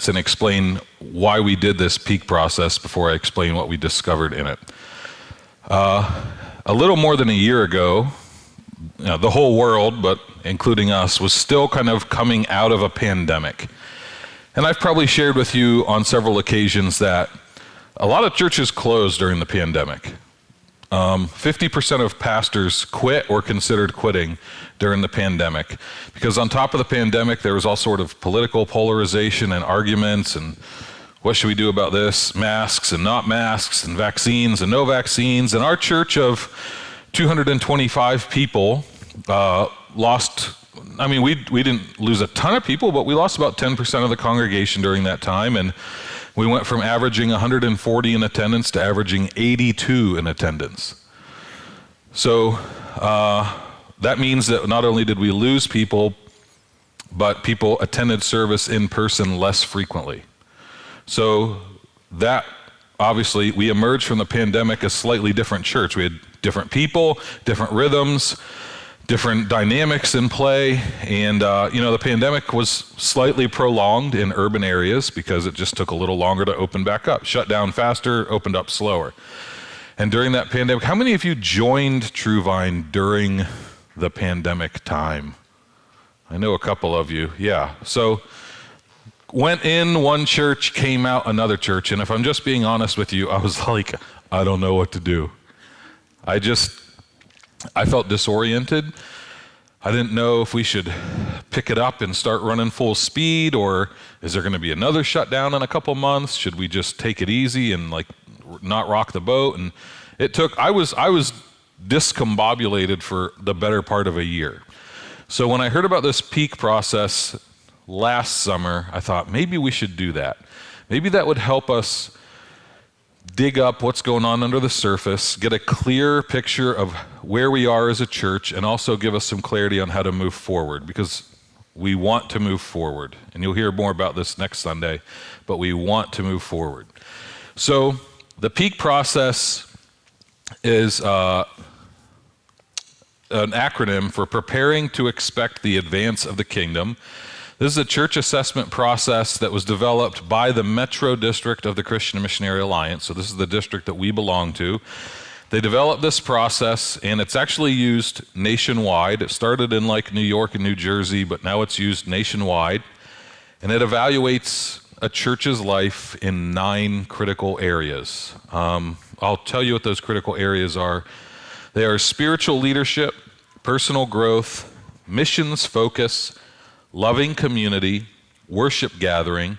minutes and explain why we did this peak process before I explain what we discovered in it. A little more than a year ago, the whole world, but including us, was still kind of coming out of a pandemic. And I've probably shared with you on several occasions that a lot of churches closed during the pandemic. 50% of pastors quit or considered quitting during the pandemic, because on top of the pandemic, there was all sort of political polarization and arguments and what should we do about this, masks and not masks and vaccines and no vaccines. And our church of 225 people lost, we didn't lose a ton of people, but we lost about 10% of the congregation during that time. And we went from averaging 140 in attendance to averaging 82 in attendance. So that means that not only did we lose people, but people attended service in person less frequently. So that, obviously, we emerged from the pandemic a slightly different church. We had different people, different rhythms, different dynamics in play, and the pandemic was slightly prolonged in urban areas because it just took a little longer to open back up. Shut down faster, opened up slower. And during that pandemic, how many of you joined TrueVine during the pandemic time? I know a couple of you, yeah. So went in one church, came out another church, and if I'm just being honest with you, I was like, I don't know what to do. I felt disoriented. I didn't know if we should pick it up and start running full speed, or is there going to be another shutdown in a couple months? Should we just take it easy and not rock the boat? And I was discombobulated for the better part of a year. So when I heard about this peak process last summer, I thought maybe we should do that. Maybe that would help us dig up what's going on under the surface, get a clear picture of where we are as a church, and also give us some clarity on how to move forward, because we want to move forward. And you'll hear more about this next Sunday, but we want to move forward. So the peak process is an acronym for Preparing to Expect the Advance of the Kingdom. This is a church assessment process that was developed by the Metro District of the Christian Missionary Alliance. So this is the district that we belong to. They developed this process, and it's actually used nationwide. It started in New York and New Jersey, but now it's used nationwide. And it evaluates a church's life in 9 critical areas. I'll tell you what those critical areas are. They are spiritual leadership, personal growth, missions focus, loving community, worship gathering,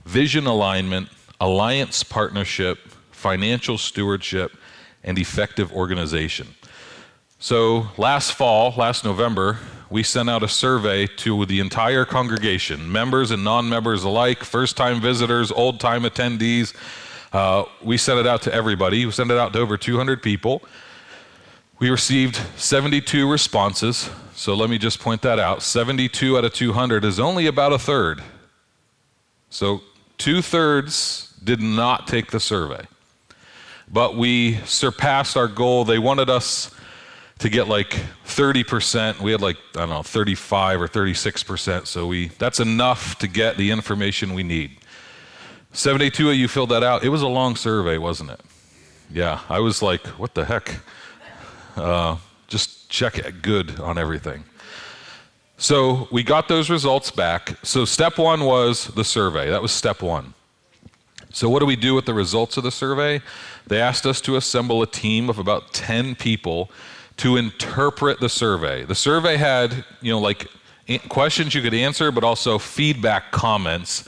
vision alignment, alliance partnership, financial stewardship, and effective organization. So last November, we sent out a survey to the entire congregation, members and non-members alike, first-time visitors, old-time attendees. We sent it out to everybody. We sent it out to over 200 people. We received 72 responses. So let me just point that out. 72 out of 200 is only about a third. So 2/3 did not take the survey. But we surpassed our goal. They wanted us to get 30%. We had 35 or 36%. So that's enough to get the information we need. 72 of you filled that out. It was a long survey, wasn't it? Yeah, I was like, what the heck? Just check it good on everything. So we got those results back. So step 1 was the survey. That was step 1. So what do we do with the results of the survey? They asked us to assemble a team of about 10 people to interpret the survey. The survey had, questions you could answer, but also feedback comments.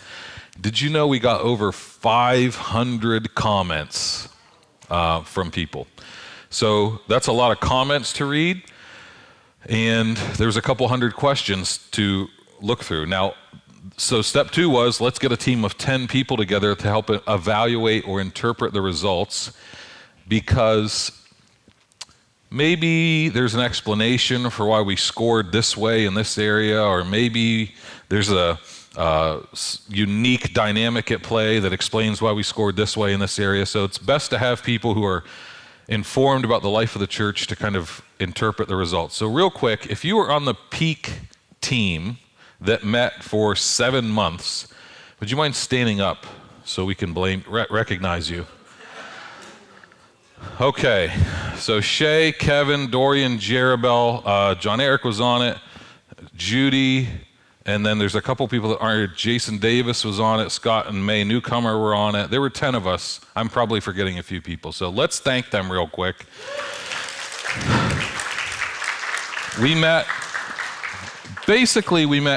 Did you know we got over 500 comments from people? So that's a lot of comments to read, and there's a couple hundred questions to look through. Now, so step 2 was, let's get a team of 10 people together to help evaluate or interpret the results, because maybe there's an explanation for why we scored this way in this area, or maybe there's a unique dynamic at play that explains why we scored this way in this area. So it's best to have people who are informed about the life of the church to kind of interpret the results. So real quick, if you were on the peak team that met for 7 months, Would you mind standing up so we can recognize you? Okay, so Shay, Kevin, Dorian, Jerabel, John Eric was on it, Judy, and then there's a couple people that aren't here. Jason Davis was on it, Scott and May Newcomer were on it. There were 10 of us. I'm probably forgetting a few people, so let's thank them real quick. We met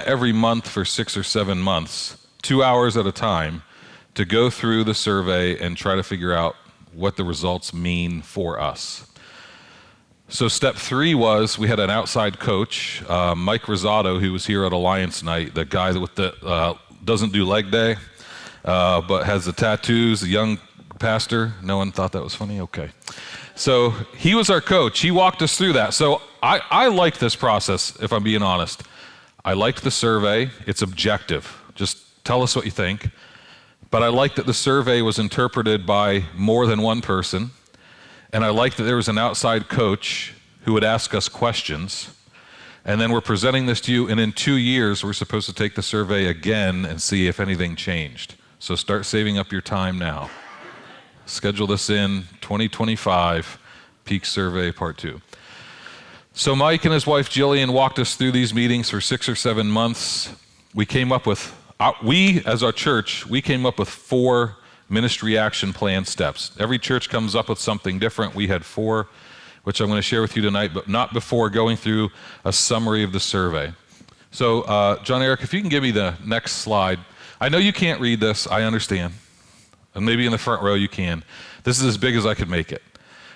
every month for 6 or 7 months, 2 hours at a time, to go through the survey and try to figure out what the results mean for us. So step 3 was we had an outside coach, Mike Rosado, who was here at Alliance Night, the guy with the doesn't do leg day, but has the tattoos, the young pastor. No one thought that was funny? Okay. So he was our coach. He walked us through that. So I liked this process, if I'm being honest. I liked the survey. It's objective. Just tell us what you think. But I liked that the survey was interpreted by more than one person. And I liked that there was an outside coach who would ask us questions. And then we're presenting this to you, and in 2 years, we're supposed to take the survey again and see if anything changed. So start saving up your time now. Schedule this in 2025, Peak Survey Part 2. So Mike and his wife Jillian walked us through these meetings for 6 or 7 months. We came up with, as our church, we came up with 4 ministry action plan steps. Every church comes up with something different. We had 4, which I'm going to share with you tonight, but not before going through a summary of the survey. So John Eric, if you can give me the next slide. I know you can't read this, I understand. And maybe in the front row you can. This is as big as I could make it.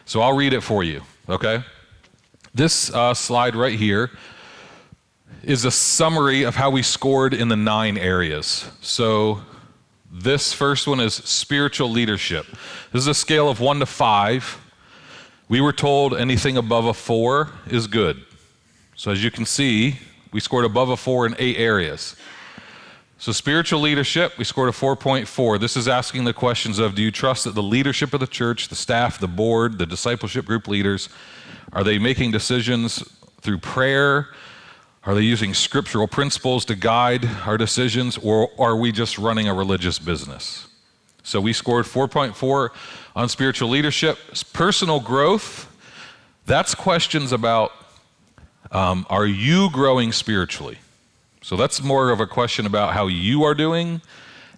So I'll read it for you, okay? This slide right here is a summary of how we scored in the 9 areas. So this first one is spiritual leadership. This is a scale of 1 to 5. We were told anything above a 4 is good. So as you can see, we scored above a 4 in 8 areas. So spiritual leadership, we scored a 4.4. This is asking the questions of, do you trust that the leadership of the church, the staff, the board, the discipleship group leaders, are they making decisions through prayer? Are they using scriptural principles to guide our decisions, or are we just running a religious business? So we scored 4.4 on spiritual leadership. Personal growth, that's questions about, are you growing spiritually? So that's more of a question about how you are doing,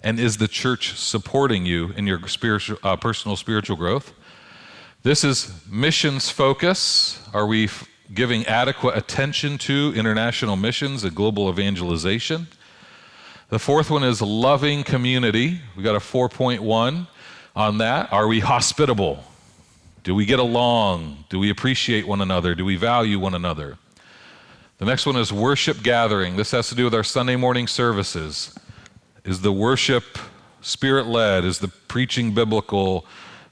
and is the church supporting you in your personal spiritual growth? This is missions focus. Are we giving adequate attention to international missions and global evangelization? The 4th one is loving community. We got a 4.1 on that. Are we hospitable? Do we get along? Do we appreciate one another? Do we value one another? The next one is worship gathering. This has to do with our Sunday morning services. Is the worship spirit-led? Is the preaching biblical?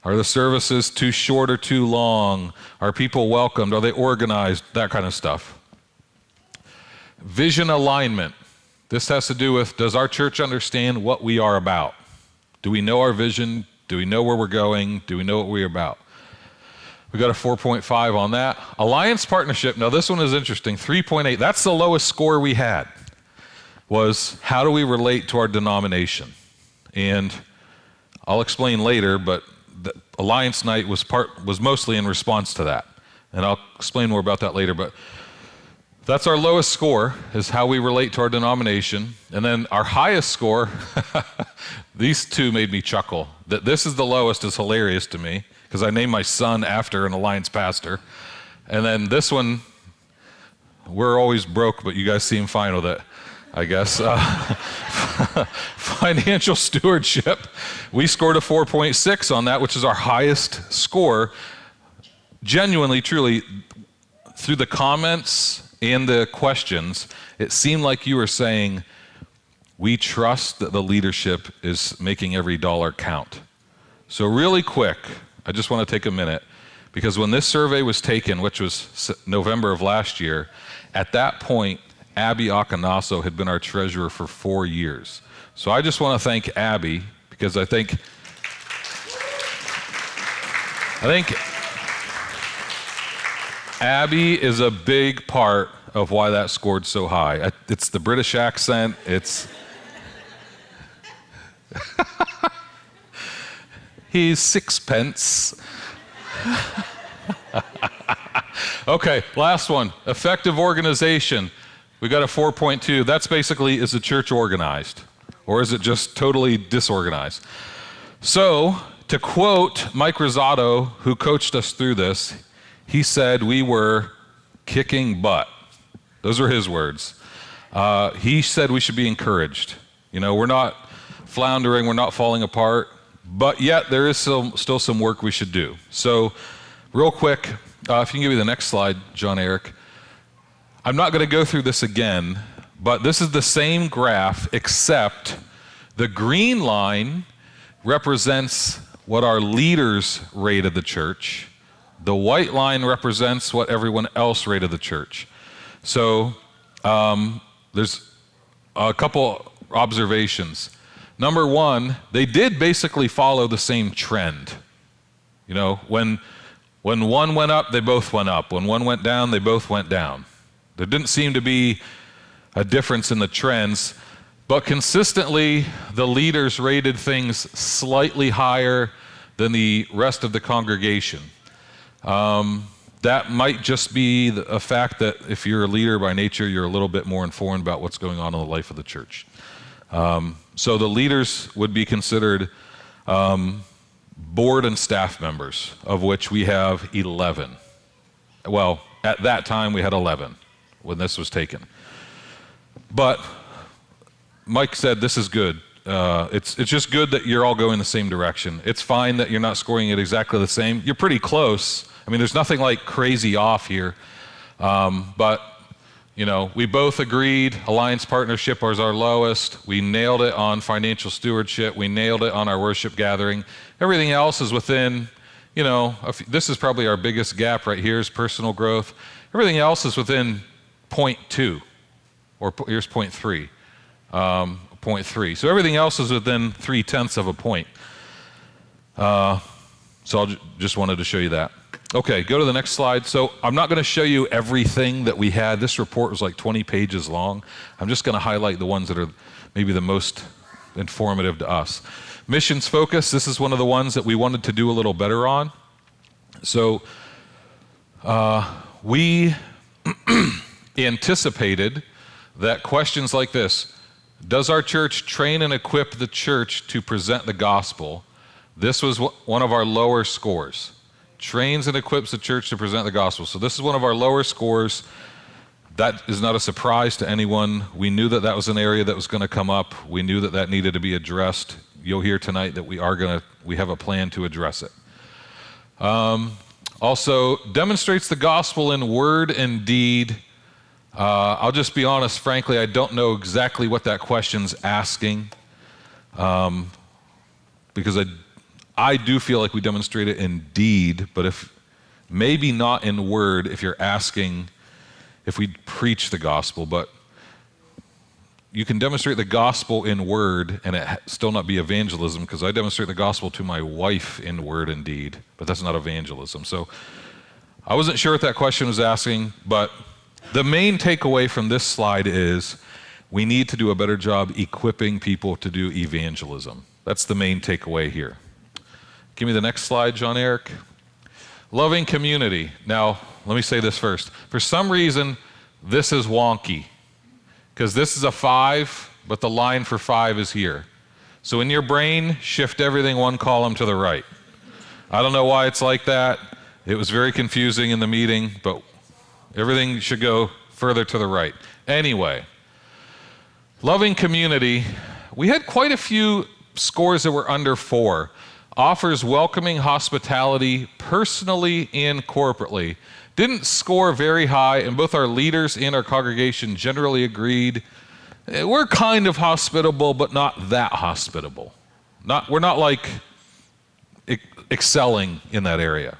Are the services too short or too long? Are people welcomed? Are they organized? That kind of stuff. Vision alignment. This has to do with, does our church understand what we are about? Do we know our vision? Do we know where we're going? Do we know what we're about? We got a 4.5 on that. Alliance partnership, now this one is interesting, 3.8. That's the lowest score we had, was how do we relate to our denomination? And I'll explain later, but the Alliance Night was mostly in response to that. And I'll explain more about that later, but that's our lowest score, is how we relate to our denomination. And then our highest score, these 2 made me chuckle. That this is the lowest is hilarious to me, because I named my son after an Alliance pastor. And then this one, we're always broke, but you guys seem fine with it, I guess. Financial stewardship, we scored a 4.6 on that, which is our highest score. Genuinely, truly, through the comments and the questions, it seemed like you were saying, we trust that the leadership is making every dollar count. So really quick, I just want to take a minute, because when this survey was taken, which was November of last year, at that point, Abby Akanaso had been our treasurer for 4 years. So I just want to thank Abby, because I think Abby is a big part of why that scored so high. It's the British accent. He's sixpence. Okay, last one. Effective organization. We got a 4.2. That's basically, is the church organized? Or is it just totally disorganized? So, to quote Mike Rosato, who coached us through this, he said we were kicking butt. Those are his words. He said we should be encouraged. You know, we're not floundering, we're not falling apart, but yet there is still some work we should do. So, real quick, if you can give me the next slide, John Eric. I'm not going to go through this again, but this is the same graph, except the green line represents what our leaders rated the church. The white line represents what everyone else rated the church. So there's a couple observations. Number one, they did basically follow the same trend. You know, when one went up, they both went up. When one went down, they both went down. There didn't seem to be a difference in the trends, but consistently, the leaders rated things slightly higher than the rest of the congregation. That might just be a fact that if you're a leader by nature, you're a little bit more informed about what's going on in the life of the church. So the leaders would be considered board and staff members, of which we have 11. Well, at that time we had 11 when this was taken. But Mike said this is good. It's just good that you're all going the same direction. It's fine that you're not scoring it exactly the same. You're pretty close. I mean, there's nothing like crazy off here. But, you know, we both agreed Alliance Partnership was our lowest. We nailed it on financial stewardship. We nailed it on our worship gathering. Everything else is within, you know, this is probably our biggest gap right here is personal growth. Everything else is within 0.2, or here's 0.3. 0.3. So everything else is within 0.3 of a point. So I just wanted to show you that. Okay, go to the next slide. So I'm not going to show you everything that we had. This report was like 20 pages long. I'm just going to highlight the ones that are maybe the most informative to us. Missions focus, this is one of the ones that we wanted to do a little better on. So we anticipated that questions like this, does our church train and equip the church to present the gospel? This was one of our lower scores. Trains and equips the church to present the gospel. So this is one of our lower scores. That is not a surprise to anyone. We knew that that was an area that was going to come up. We knew that that needed to be addressed. You'll hear tonight that we have a plan to address it. Also, demonstrates the gospel in word and deed. I'll just be honest, frankly, I don't know exactly what that question's asking, because I do feel like we demonstrate it in deed, but if maybe not in word if you're asking if we preach the gospel, but you can demonstrate the gospel in word and it still not be evangelism, because I demonstrate the gospel to my wife in word and deed, but that's not evangelism. So I wasn't sure what that question was asking, but the main takeaway from this slide is we need to do a better job equipping people to do evangelism. That's the main takeaway here. Give me the next slide, John Eric. Loving community. Now, let me say this first. For some reason, this is wonky, because this is a 5, but the line for 5 is here. So in your brain, shift everything one column to the right. I don't know why it's like that. It was very confusing in the meeting, but everything should go further to the right. Anyway, loving community. We had quite a few scores that were under 4. Offers welcoming hospitality personally and corporately. Didn't score very high, and both our leaders and our congregation generally agreed we're kind of hospitable, but not that hospitable. We're not like excelling in that area.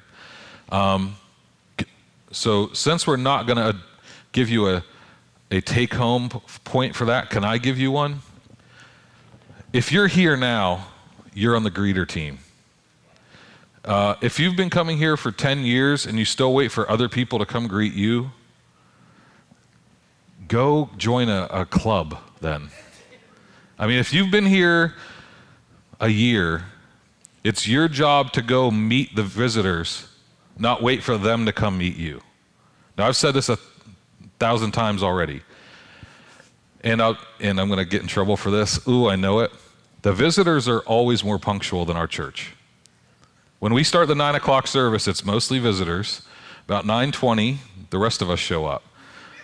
So since we're not going to give you a take-home point for that, can I give you one? If you're here now, you're on the greeter team. If you've been coming here for 10 years and you still wait for other people to come greet you, go join a club then. I mean, if you've been here a year It's your job to go meet the visitors, not wait for them to come meet you. Now, I've said this 1,000 times already, and I'm going to get in trouble for this. Ooh, I know it. The visitors are always more punctual than our church. When we start the 9 o'clock service, it's mostly visitors. About 9:20, the rest of us show up,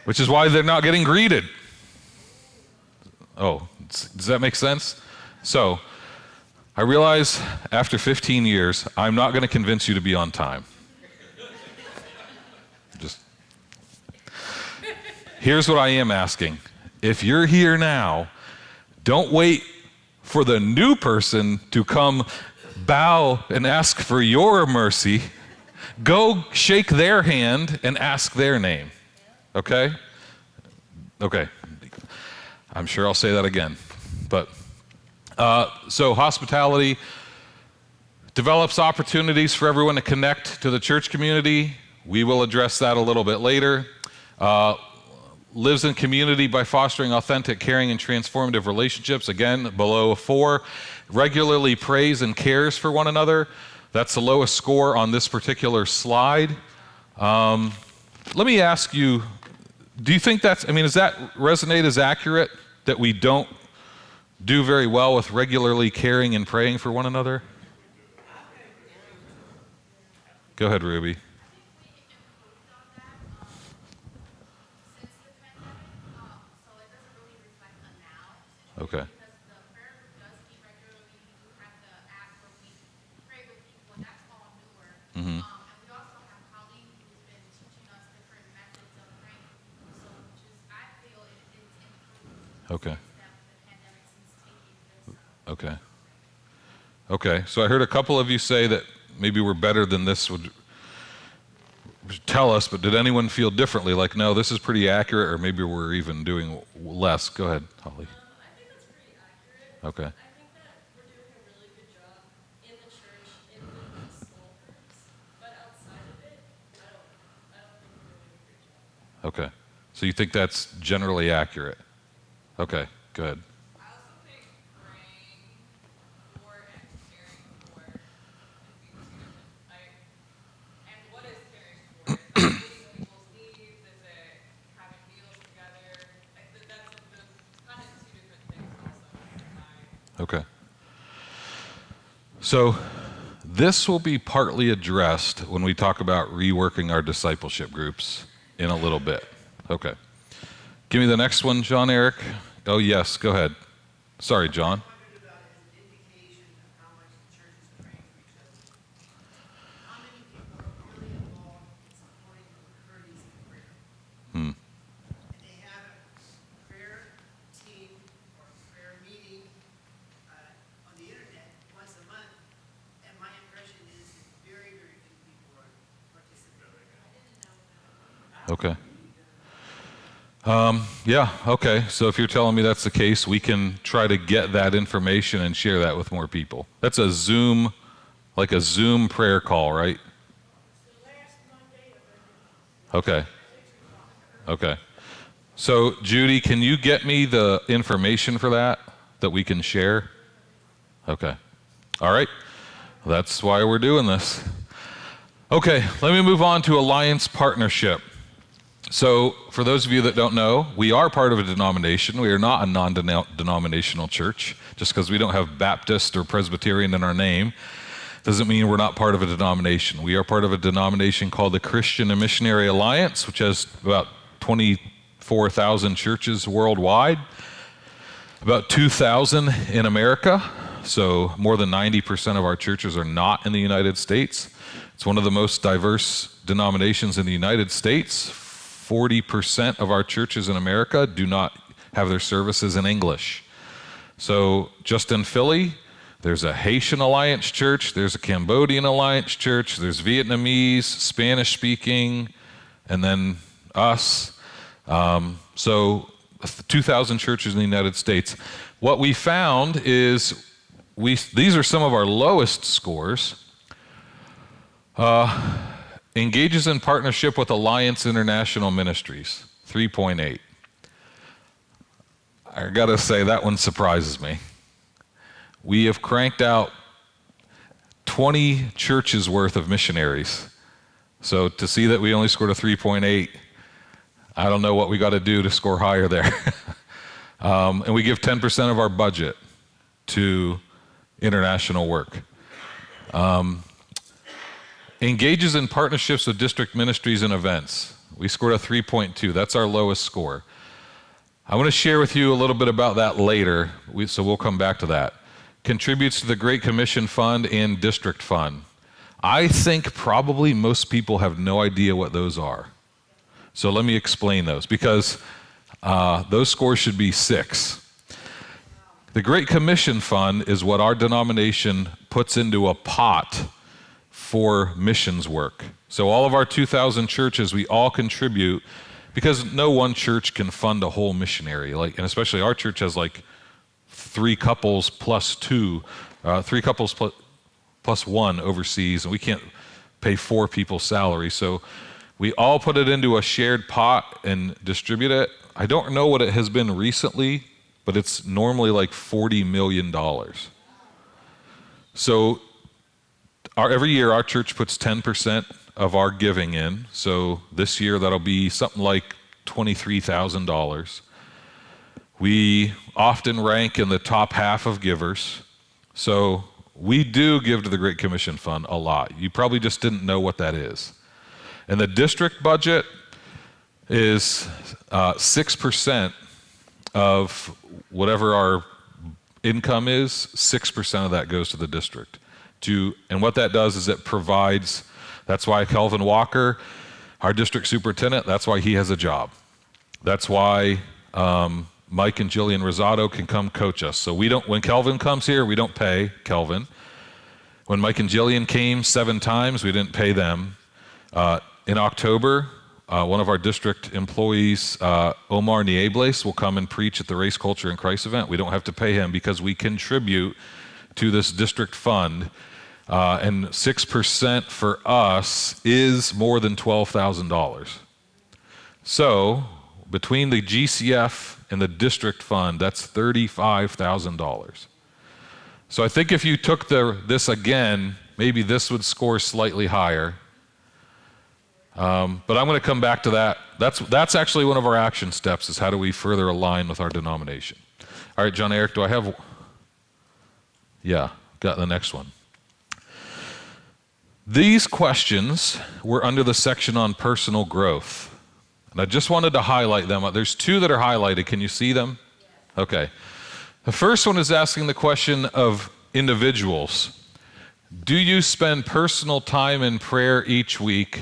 which is why they're not getting greeted. Oh, does that make sense? So, I realize after 15 years, I'm not going to convince you to be on time. Here's what I am asking. If you're here now, don't wait for the new person to come bow and ask for your mercy. Go shake their hand and ask their name. Okay? Okay. I'm sure I'll say that again. But so hospitality develops opportunities for everyone to connect to the church community. We will address that a little bit later. Lives in community by fostering authentic, caring, and transformative relationships. Again, below a 4. Regularly prays and cares for one another. That's the lowest score on this particular slide. Let me ask you, do you think does that resonate as accurate, that we don't do very well with regularly caring and praying for one another? Go ahead, Ruby. Okay. Because the prayer group does meet regularly. We do have the app where we pray with people, and that's all newer. And we also have Colleen, who's been teaching us different methods of praying for people. So, I feel it's improved. Okay. Since the pandemic, since taking this. Okay. Okay. So I heard a couple of you say that maybe we're better than this would tell us, but did anyone feel differently? Like, no, this is pretty accurate, or maybe we're even doing less. Go ahead, Holly. Okay. I think that we're doing a really good job in the church, in the small groups, but outside of it, I don't think we're doing a great job. Okay. So you think that's generally accurate? Okay, go ahead. I also think praying for and caring for can be two different. And what is caring for? Is it meeting people's needs? Is it having meals together? That's kind of two different things also. Okay. So this will be partly addressed when we talk about reworking our discipleship groups in a little bit. Okay. Give me the next one, John Eric. Oh, yes, go ahead. Sorry, John. Okay. Yeah, okay. So if you're telling me that's the case, we can try to get that information and share that with more people. That's a Zoom, like a Zoom prayer call, right? Okay. Okay. So Judy, can you get me the information for that we can share? Okay. All right. That's why we're doing this. Okay, let me move on to Alliance Partnership. So, for those of you that don't know, we are part of a denomination. We are not a non-denominational church. Just because we don't have Baptist or Presbyterian in our name doesn't mean we're not part of a denomination. We are part of a denomination called the Christian and Missionary Alliance, which has about 24,000 churches worldwide, about 2,000 in America. So, more than 90% of our churches are not in the United States. It's one of the most diverse denominations in the United States. 40% of our churches in America do not have their services in English. So just in Philly, there's a Haitian Alliance church, there's a Cambodian Alliance church, there's Vietnamese, Spanish speaking, and then us. So 2,000 churches in the United States. What we found is these are some of our lowest scores. Engages in partnership with Alliance International Ministries, 3.8. I gotta say, that one surprises me. We have cranked out 20 churches worth of missionaries. So to see that we only scored a 3.8, I don't know what we got to do to score higher there. And we give 10% of our budget to international work. Engages in partnerships with district ministries and events. We scored a 3.2. That's our lowest score. I want to share with you a little bit about that later, so we'll come back to that. Contributes to the Great Commission Fund and District Fund. I think probably most people have no idea what those are. So let me explain those, because those scores should be 6. The Great Commission Fund is what our denomination puts into a pot for missions work. So all of our 2,000 churches, we all contribute, because no one church can fund a whole missionary. And especially our church has 3 couples plus 2, 3 couples plus 1 overseas, and we can't pay 4 people's salary. So we all put it into a shared pot and distribute it. I don't know what it has been recently, but it's normally $40 million. So every year our church puts 10% of our giving in. So this year that'll be something like $23,000. We often rank in the top half of givers. So we do give to the Great Commission Fund a lot. You probably just didn't know what that is. And the district budget is 6% of whatever our income is. 6% of that goes to the district. And what that does is it provides, that's why Kelvin Walker, our district superintendent, that's why he has a job. That's why Mike and Jillian Rosado can come coach us. So when Kelvin comes here, we don't pay Kelvin. When Mike and Jillian came 7 times, we didn't pay them. In October, one of our district employees, Omar Niebles, will come and preach at the Race, Culture, and Christ event. We don't have to pay him because we contribute to this district fund. And 6% for us is more than $12,000. So between the GCF and the district fund, that's $35,000. So I think if you took this again, maybe this would score slightly higher. But I'm going to come back to that. That's actually one of our action steps, is how do we further align with our denomination. All right, John Eric, do I have? Yeah, got the next one. These questions were under the section on personal growth. And I just wanted to highlight them. There's 2 that are highlighted. Can you see them? Okay. The first one is asking the question of individuals. Do you spend personal time in prayer each week?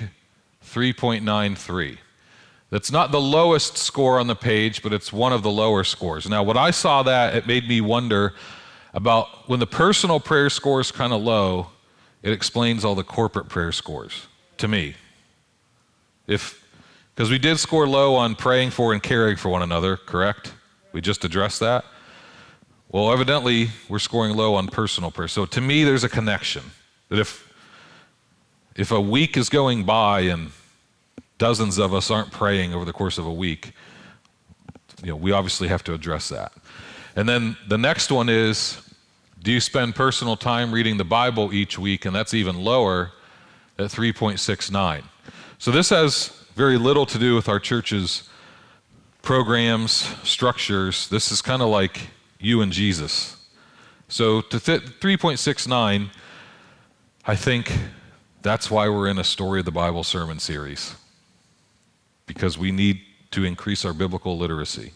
3.93. That's not the lowest score on the page, but it's one of the lower scores. Now, when I saw that, it made me wonder about when the personal prayer score is kind of low, it explains all the corporate prayer scores to me. Because we did score low on praying for and caring for one another, correct? We just addressed that. Well, evidently, we're scoring low on personal prayer. So to me, there's a connection. That if a week is going by and dozens of us aren't praying over the course of a week, we obviously have to address that. And then the next one is, do you spend personal time reading the Bible each week? And that's even lower at 3.69. So this has very little to do with our church's programs, structures. This is kind of like you and Jesus. So to fit 3.69, I think that's why we're in a Story of the Bible sermon series, because we need to increase our biblical literacy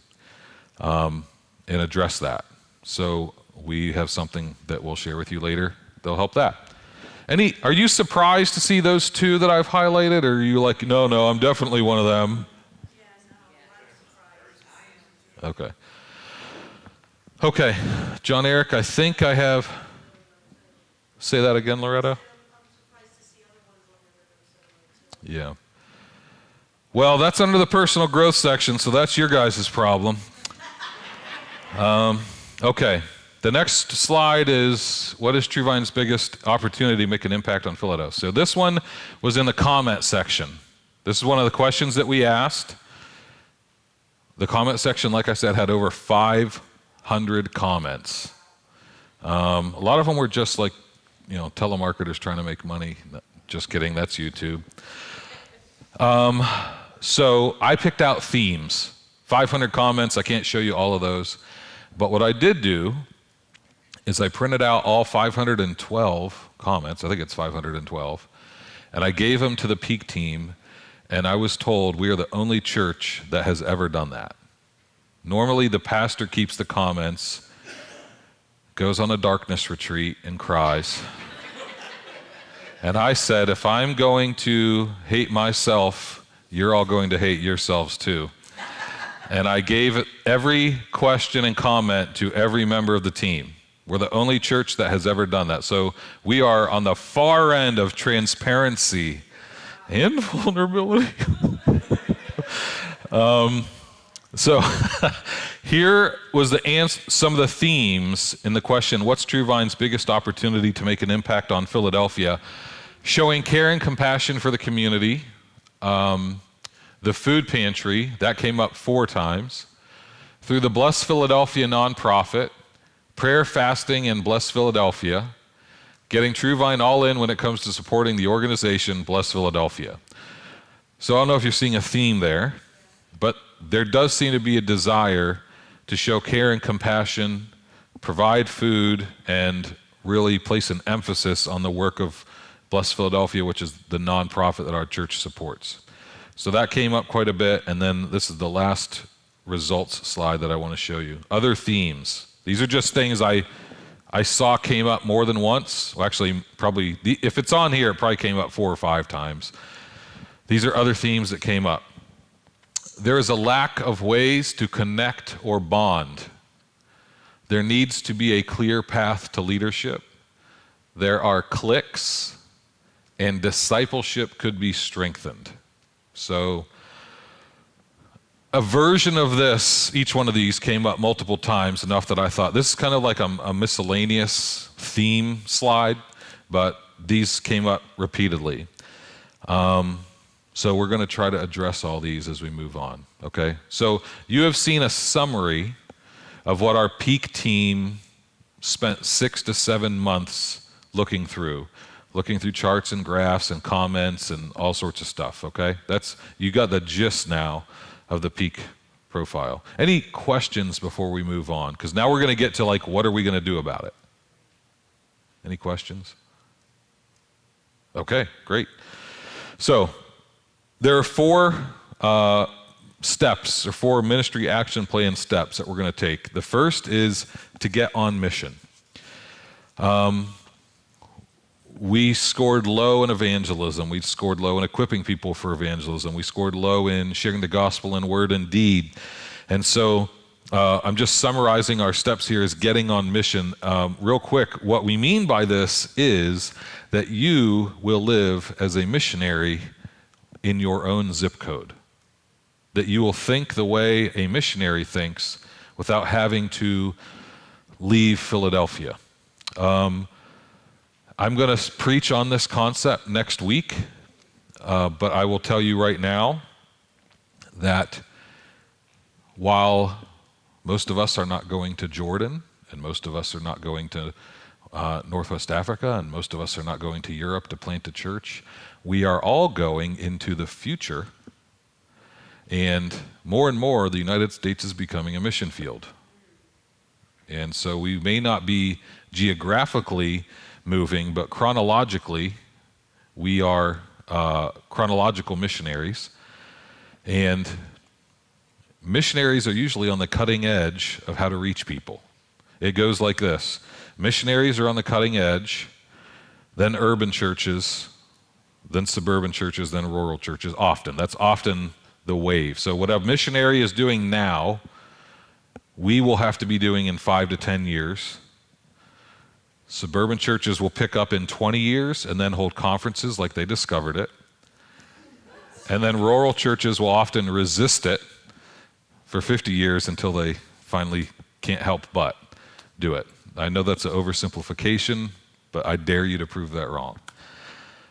and address that. So we have something that we'll share with you later that'll help that. Are you surprised to see those 2 that I've highlighted, or are you like, no, I'm definitely one of them? Okay. Okay, John Eric, I think I have. Say that again, Loretta. Yeah. Well, that's under the personal growth section, so that's your guys' problem. Okay. The next slide is, what is TrueVine's biggest opportunity to make an impact on Philadelphia? So this one was in the comment section. This is one of the questions that we asked. The comment section, like I said, had over 500 comments. A lot of them were just telemarketers trying to make money. Just kidding, that's YouTube. So I picked out themes, 500 comments. I can't show you all of those. But what I did do is I printed out all 512 comments. I think it's 512. And I gave them to the Peak team. And I was told we are the only church that has ever done that. Normally, the pastor keeps the comments, goes on a darkness retreat, and cries. And I said, if I'm going to hate myself, you're all going to hate yourselves too. And I gave every question and comment to every member of the team. We're the only church that has ever done that. So we are on the far end of transparency and vulnerability. So here was some of the themes in the question, what's TrueVine's biggest opportunity to make an impact on Philadelphia? Showing care and compassion for the community. The food pantry, that came up 4 times. Through the Bless Philadelphia nonprofit, prayer, fasting, and Bless Philadelphia. Getting TrueVine all in when it comes to supporting the organization Bless Philadelphia. So I don't know if you're seeing a theme there, but there does seem to be a desire to show care and compassion, provide food, and really place an emphasis on the work of Bless Philadelphia, which is the nonprofit that our church supports. So that came up quite a bit, and then this is the last results slide that I want to show you. Other themes. These are just things I saw came up more than once. Well, actually, probably, if it's on here, it probably came up 4 or 5 times. These are other themes that came up. There is a lack of ways to connect or bond. There needs to be a clear path to leadership. There are cliques, and discipleship could be strengthened. So a version of this, each one of these came up multiple times, enough that I thought this is kind of like a miscellaneous theme slide, but these came up repeatedly. So we're going to try to address all these as we move on, okay? So you have seen a summary of what our Peak team spent 6 to 7 months looking through charts and graphs and comments and all sorts of stuff, okay? You got the gist now of the Peak profile. Any questions before we move on? Because now we're going to get to what are we going to do about it? Any questions? Okay, great. So there are 4 steps or 4 ministry action plan steps that we're going to take. The first is to get on mission. We scored low in evangelism. We scored low in equipping people for evangelism. We scored low in sharing the gospel in word and deed. And so I'm just summarizing our steps here as getting on mission. Real quick, what we mean by this is that you will live as a missionary in your own zip code. That you will think the way a missionary thinks without having to leave Philadelphia. I'm going to preach on this concept next week, but I will tell you right now that while most of us are not going to Jordan, and most of us are not going to Northwest Africa, and most of us are not going to Europe to plant a church, we are all going into the future, and more, the United States is becoming a mission field. And so we may not be geographically moving, but chronologically, we are chronological missionaries. And missionaries are usually on the cutting edge of how to reach people. It goes like this. Missionaries are on the cutting edge, then urban churches, then suburban churches, then rural churches, often. That's often the wave. So what a missionary is doing now, we will have to be doing in 5 to 10 years. Suburban churches will pick up in 20 years and then hold conferences like they discovered it. And then rural churches will often resist it for 50 years until they finally can't help but do it. I know that's an oversimplification, but I dare you to prove that wrong.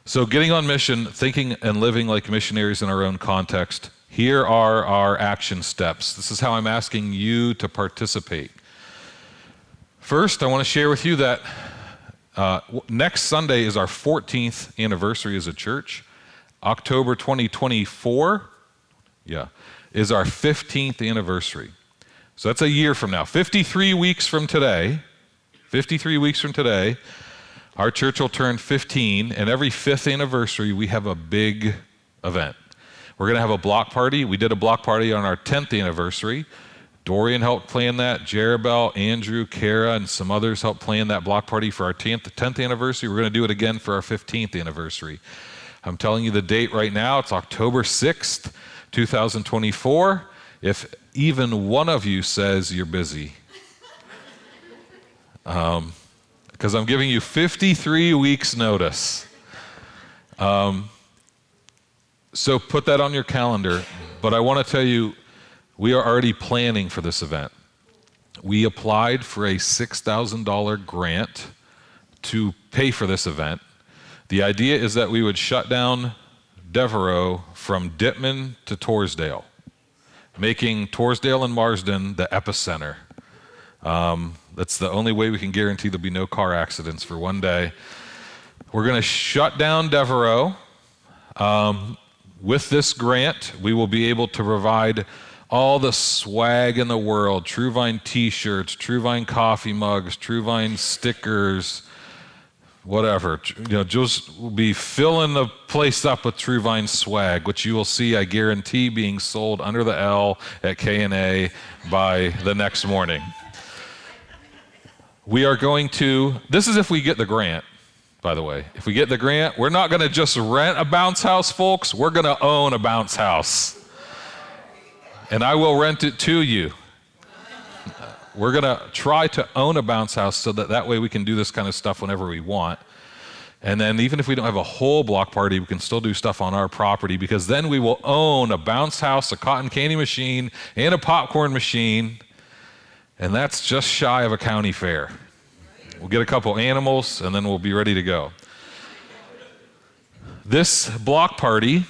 So getting on mission, thinking and living like missionaries in our own context, here are our action steps. This is how I'm asking you to participate. First, I want to share with you that Next Sunday is our 14th anniversary as a church. October 2024, is our 15th anniversary. So that's a year from now. 53 weeks from today, our church will turn 15, and every 5th anniversary, we have a big event. We're going to have a block party. We did a block party on our 10th anniversary. Dorian helped plan that. Jerabel, Andrew, Kara, and some others helped plan that block party for our 10th anniversary. We're going to do it again for our 15th anniversary. I'm telling you the date right now. It's October 6th, 2024. If even one of you says you're busy, because I'm giving you 53 weeks notice. So put that on your calendar. But I want to tell you, we are already planning for this event. We applied for a $6,000 grant to pay for this event. The idea is that we would shut down Devereaux from Dittman to Torresdale, making Torresdale and Marsden the epicenter. That's the only way we can guarantee there'll be no car accidents for one day. We're going to shut down Devereaux. With this grant, we will be able to provide all the swag in the world: TrueVine t-shirts, TrueVine coffee mugs, TrueVine stickers, whatever. Just will be filling the place up with TrueVine swag, which you will see, I guarantee, being sold under the L at K&A by the next morning. We are going to, this is if we get the grant, by the way. If we get the grant, we're not going to just rent a bounce house, folks. We're going to own a bounce house. And I will rent it to you. We're going to try to own a bounce house so that way we can do this kind of stuff whenever we want. And then even if we don't have a whole block party, we can still do stuff on our property, because then we will own a bounce house, a cotton candy machine, and a popcorn machine. And that's just shy of a county fair. We'll get a couple animals, and then we'll be ready to go. This block party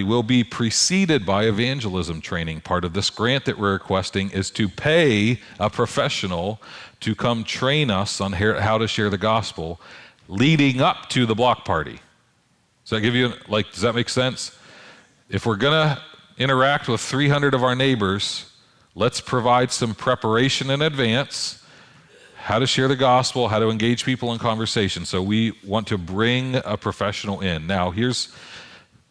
will be preceded by evangelism training. Part of this grant that we're requesting is to pay a professional to come train us on how to share the gospel leading up to the block party. Does that give you, does that make sense? If we're going to interact with 300 of our neighbors, let's provide some preparation in advance, how to share the gospel, how to engage people in conversation. So we want to bring a professional in. Now, here's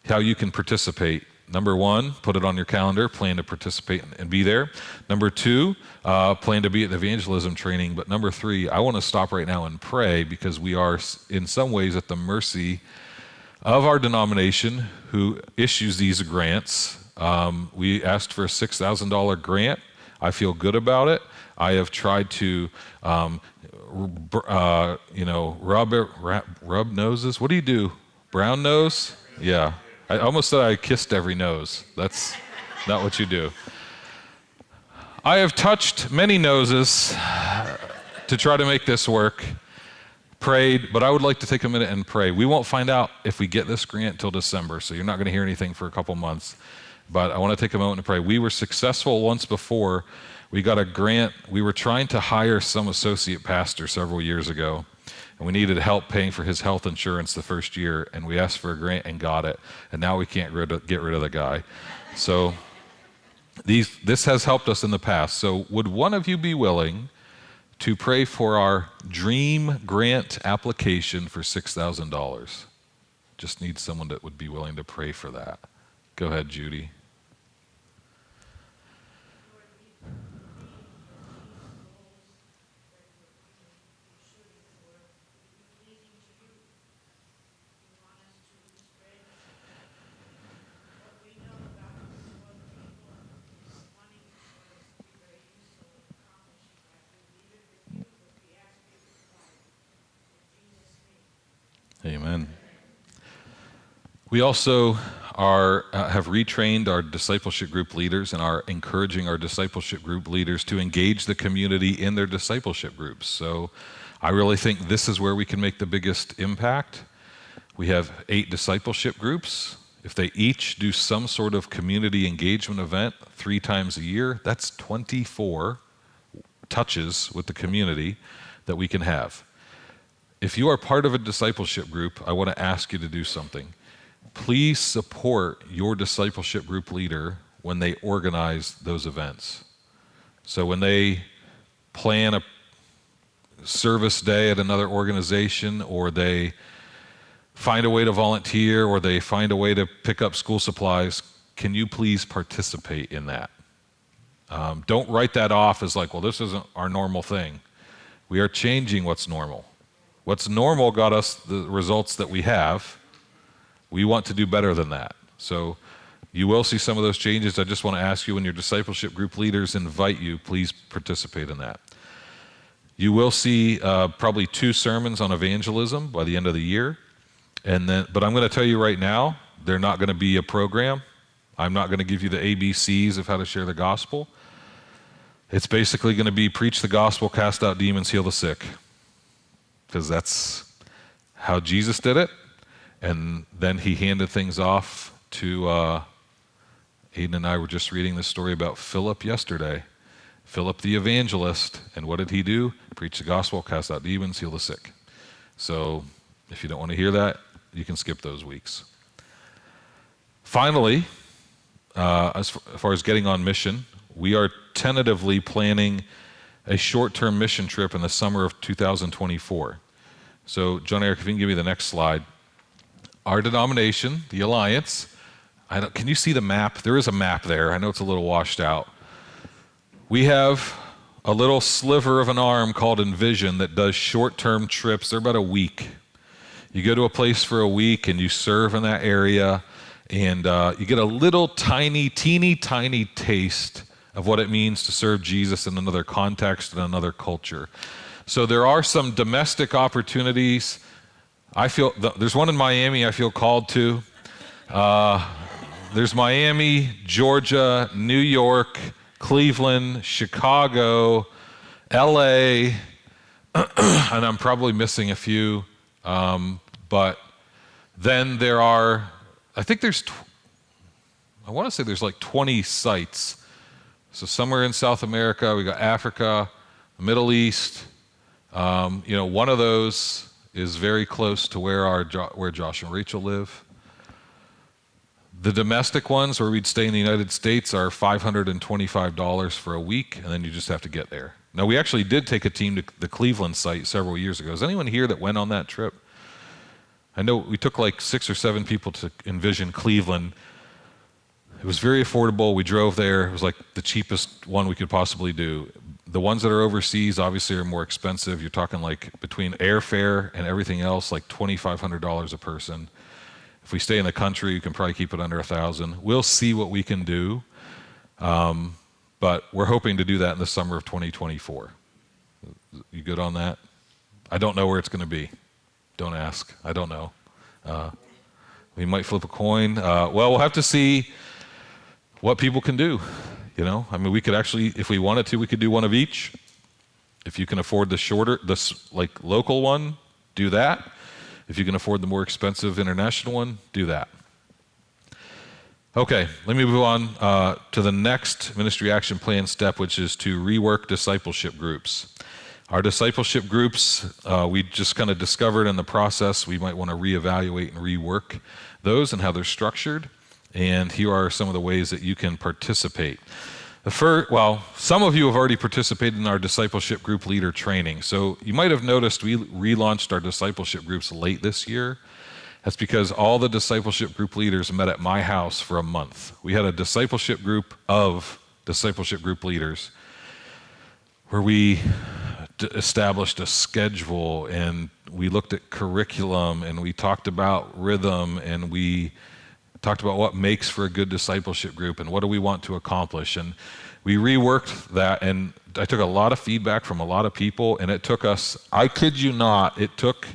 how you can participate. Number one, put it on your calendar, plan to participate and be there. Number two, plan to be at the evangelism training. But number three, I want to stop right now and pray, because we are in some ways at the mercy of our denomination who issues these grants. We asked for a $6,000 grant. I feel good about it. I have tried to, rub noses. What do you do? Brown nose? Yeah. I almost said I kissed every nose. That's not what you do. I have touched many noses to try to make this work, prayed, but I would like to take a minute and pray. We won't find out if we get this grant till December, so you're not going to hear anything for a couple months. But I want to take a moment to pray. We were successful once before. We got a grant. We were trying to hire some associate pastor several years ago, and we needed help paying for his health insurance the first year, and we asked for a grant and got it, and now we can't get rid of the guy. So this has helped us in the past. So would one of you be willing to pray for our dream grant application for $6,000? Just need someone that would be willing to pray for that. Go ahead, Judy. Amen. We also have retrained our discipleship group leaders and are encouraging our discipleship group leaders to engage the community in their discipleship groups. So I really think this is where we can make the biggest impact. We have 8 discipleship groups. If they each do some sort of community engagement event 3 times a year, that's 24 touches with the community. that we can have. If you are part of a discipleship group, I want to ask you to do something. Please support your discipleship group leader when they organize those events. So when they plan a service day at another organization, or they find a way to volunteer, or they find a way to pick up school supplies, can you please participate in that? Don't write that off as like, well, this isn't our normal thing. We are changing what's normal. What's normal got us the results that we have. We want to do better than that. So you will see some of those changes. I just want to ask you, when your discipleship group leaders invite you, please participate in that. You will see probably 2 sermons on evangelism by the end of the year. But I'm going to tell you right now, they're not going to be a program. I'm not going to give you the ABCs of how to share the gospel. It's basically going to be preach the gospel, cast out demons, heal the sick. Because that's how Jesus did it. And then he handed things off to, Aiden and I were just reading this story about Philip yesterday. Philip the evangelist. And what did he do? Preach the gospel, cast out demons, heal the sick. So if you don't want to hear that, you can skip those weeks. Finally, as far as getting on mission, we are tentatively planning a short-term mission trip in the summer of 2024. So, John Eric, if you can give me the next slide. Our denomination, the Alliance, can you see the map? There is a map there. I know it's a little washed out. We have a little sliver of an arm called Envision that does short-term trips. They're about a week. You go to a place for a week and you serve in that area, and you get a little teeny tiny taste of what it means to serve Jesus in another context and another culture. So there are some domestic opportunities. I feel there's one in Miami I feel called to. There's Miami, Georgia, New York, Cleveland, Chicago, LA, and I'm probably missing a few. But then there are, I think there's, I want to say there's like 20 sites. So somewhere in South America, we got Africa, the Middle East. One of those is very close to where Josh and Rachel live. The domestic ones, where we'd stay in the United States, are $525 for a week, and then you just have to get there. Now, we actually did take a team to the Cleveland site several years ago. Is anyone here that went on that trip? I know we took like 6 or 7 people to Envision Cleveland. It was very affordable. We drove there. It was like the cheapest one we could possibly do. The ones that are overseas obviously are more expensive. You're talking like between airfare and everything else, like $2,500 a person. If we stay in the country, you can probably keep it under $1,000. We'll see what we can do. But we're hoping to do that in the summer of 2024. You good on that? I don't know where it's going to be. Don't ask. I don't know. We might flip a coin. We'll have to see what people can do. We could actually, if we wanted to, we could do one of each. If you can afford this like local one, do that. If you can afford the more expensive international one, do that. Okay, let me move on to the next ministry action plan step, which is to rework discipleship groups. Our discipleship groups, we just kind of discovered in the process, we might want to reevaluate and rework those and how they're structured. And here are some of the ways that you can participate. Some of you have already participated in our discipleship group leader training. So you might have noticed we relaunched our discipleship groups late this year. That's because all the discipleship group leaders met at my house for a month. We had a discipleship group of discipleship group leaders where we established a schedule, and we looked at curriculum, and we talked about rhythm, and we talked about what makes for a good discipleship group and what do we want to accomplish. And we reworked that, and I took a lot of feedback from a lot of people, and it took us, I kid you not, it took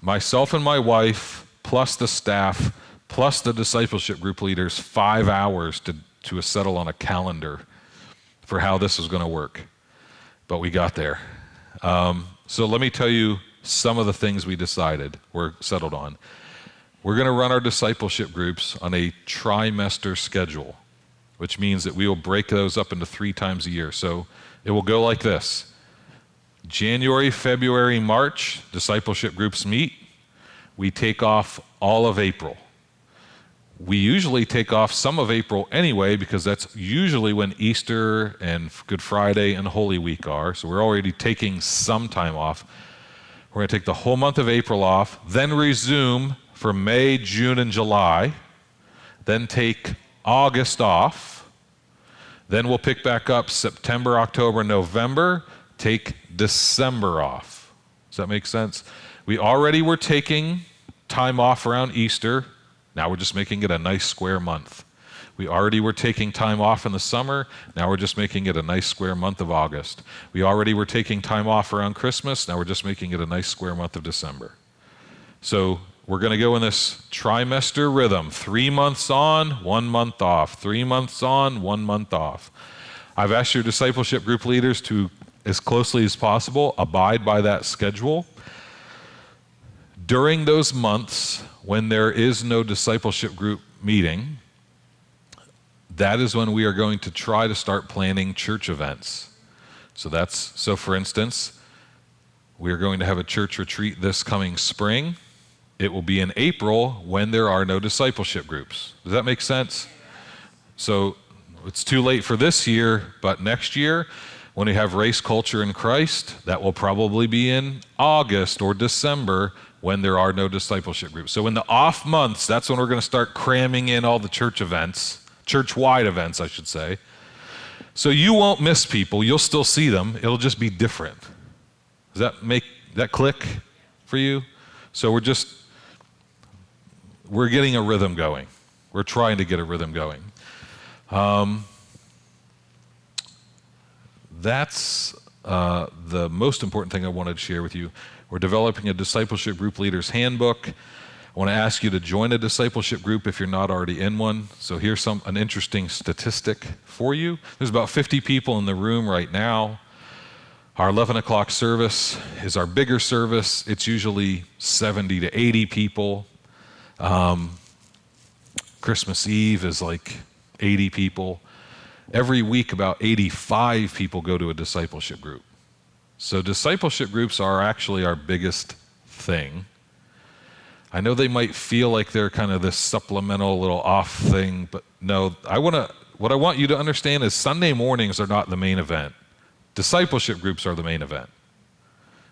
myself and my wife, plus the staff, plus the discipleship group leaders, 5 hours to settle on a calendar for how this was going to work. But we got there. So let me tell you some of the things we decided we're settled on. We're going to run our discipleship groups on a trimester schedule, which means that we will break those up into 3 times a year. So it will go like this. January, February, March, discipleship groups meet. We take off all of April. We usually take off some of April anyway because that's usually when Easter and Good Friday and Holy Week are. So we're already taking some time off. We're going to take the whole month of April off, then resume for May, June, and July, then take August off. Then we'll pick back up September, October, November, take December off. Does that make sense? We already were taking time off around Easter. Now we're just making it a nice square month. We already were taking time off in the summer. Now we're just making it a nice square month of August. We already were taking time off around Christmas. Now we're just making it a nice square month of December. So we're going to go in this trimester rhythm. 3 months on, 1 month off. 3 months on, 1 month off. I've asked your discipleship group leaders to, as closely as possible, abide by that schedule. During those months when there is no discipleship group meeting, that is when we are going to try to start planning church events. So for instance, we are going to have a church retreat this coming spring. It will be in April when there are no discipleship groups. Does that make sense? So it's too late for this year, but next year, when we have Race, Culture, and Christ, that will probably be in August or December when there are no discipleship groups. So in the off months, that's when we're going to start cramming in all the church events, church-wide events, I should say. So you won't miss people. You'll still see them. It'll just be different. Does that make that click for you? So we're getting a rhythm going. We're trying to get a rhythm going. That's the most important thing I wanted to share with you. We're developing a discipleship group leaders handbook. I want to ask you to join a discipleship group if you're not already in one. So here's an interesting statistic for you. There's about 50 people in the room right now. Our 11 o'clock service is our bigger service. It's usually 70 to 80 people. Christmas Eve is like 80 people. Every week, about 85 people go to a discipleship group. So discipleship groups are actually our biggest thing. I know they might feel like they're kind of this supplemental little off thing, but no, what I want you to understand is Sunday mornings are not the main event. Discipleship groups are the main event.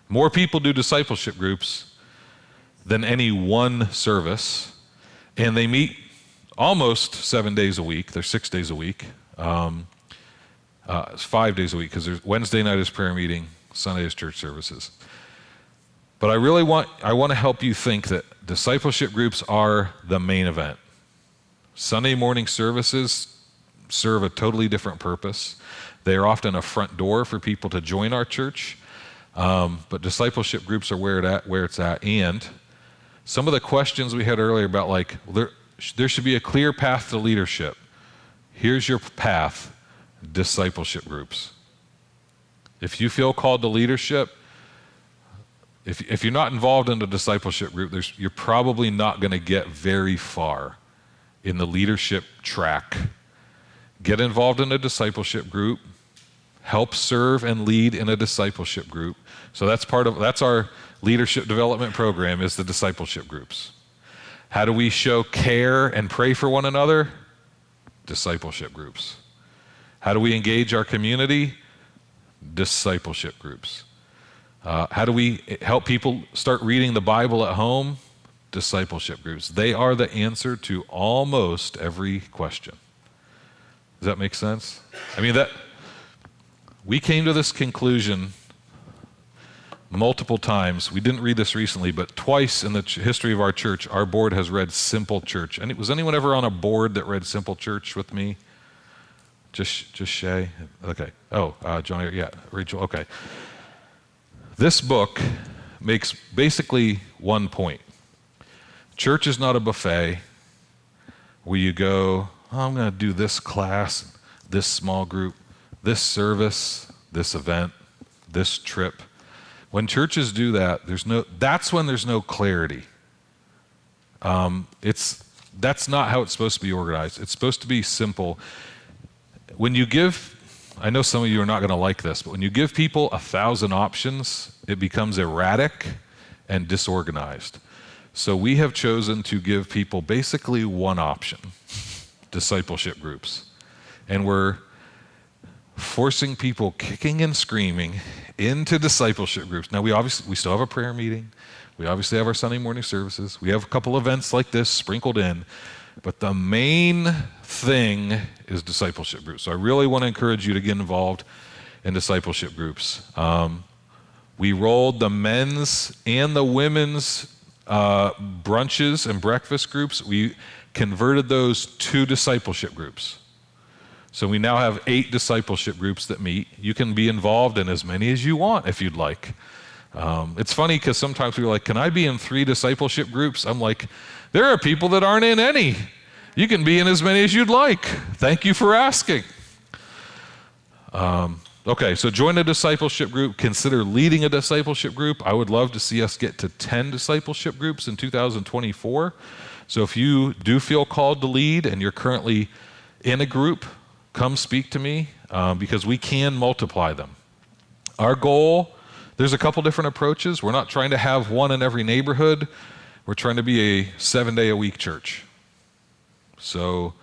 More people do discipleship groups than any one service, and they meet almost 7 days a week. They're 6 days a week. It's 5 days a week because Wednesday night is prayer meeting, Sunday is church services. But I want to help you think that discipleship groups are the main event. Sunday morning services serve a totally different purpose. They are often a front door for people to join our church, but discipleship groups are where it's at. And some of the questions we had earlier about there should be a clear path to leadership. Here's your path: discipleship groups. If you feel called to leadership, if you're not involved in a discipleship group, you're probably not going to get very far in the leadership track. Get involved in a discipleship group. Help serve and lead in a discipleship group. So that's our leadership development program, is the discipleship groups. How do we show care and pray for one another? Discipleship groups. How do we engage our community? Discipleship groups. How do we help people start reading the Bible at home? Discipleship groups. They are the answer to almost every question. Does that make sense? I mean, we came to this conclusion multiple times. We didn't read this recently, but twice in the history of our church, our board has read Simple Church. And was anyone ever on a board that read Simple Church with me? Just Shay? Okay. Oh, John, yeah, Rachel, okay. This book makes basically one point. Church is not a buffet where you go, I'm going to do this class, this small group, this service, this event, this trip. When churches do that, that's when there's no clarity. That's not how it's supposed to be organized. It's supposed to be simple. When you give I know some of you are not going to like this, but when you give people 1,000 options, it becomes erratic and disorganized. So we have chosen to give people basically one option, discipleship groups. And we're forcing people kicking and screaming into discipleship groups. Now, we still have a prayer meeting. We obviously have our Sunday morning services. We have a couple events like this sprinkled in. But the main thing is discipleship groups. So I really want to encourage you to get involved in discipleship groups. We rolled the men's and the women's brunches and breakfast groups. We converted those to discipleship groups. So we now have 8 discipleship groups that meet. You can be involved in as many as you want if you'd like. It's funny because sometimes people are like, can I be in 3 discipleship groups? I'm like, there are people that aren't in any. You can be in as many as you'd like. Thank you for asking. Okay, so join a discipleship group. Consider leading a discipleship group. I would love to see us get to 10 discipleship groups in 2024. So if you do feel called to lead and you're currently in a group, come speak to me because we can multiply them. Our goal, there's a couple different approaches. We're not trying to have one in every neighborhood. We're trying to be a 7-day-a-week church. So,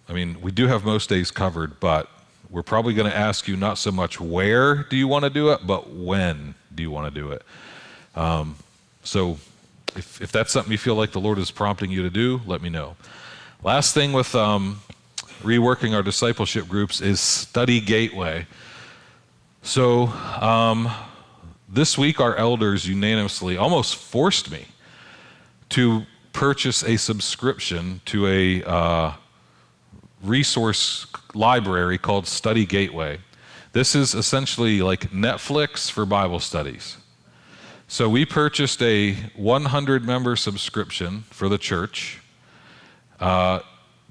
we do have most days covered, but we're probably going to ask you not so much where do you want to do it, but when do you want to do it. So if that's something you feel like the Lord is prompting you to do, let me know. Last thing with reworking our discipleship groups is Study Gateway. So this week our elders unanimously almost forced me to purchase a subscription to a resource library called Study Gateway. This is essentially like Netflix for Bible studies. So we purchased a 100-member subscription for the church. By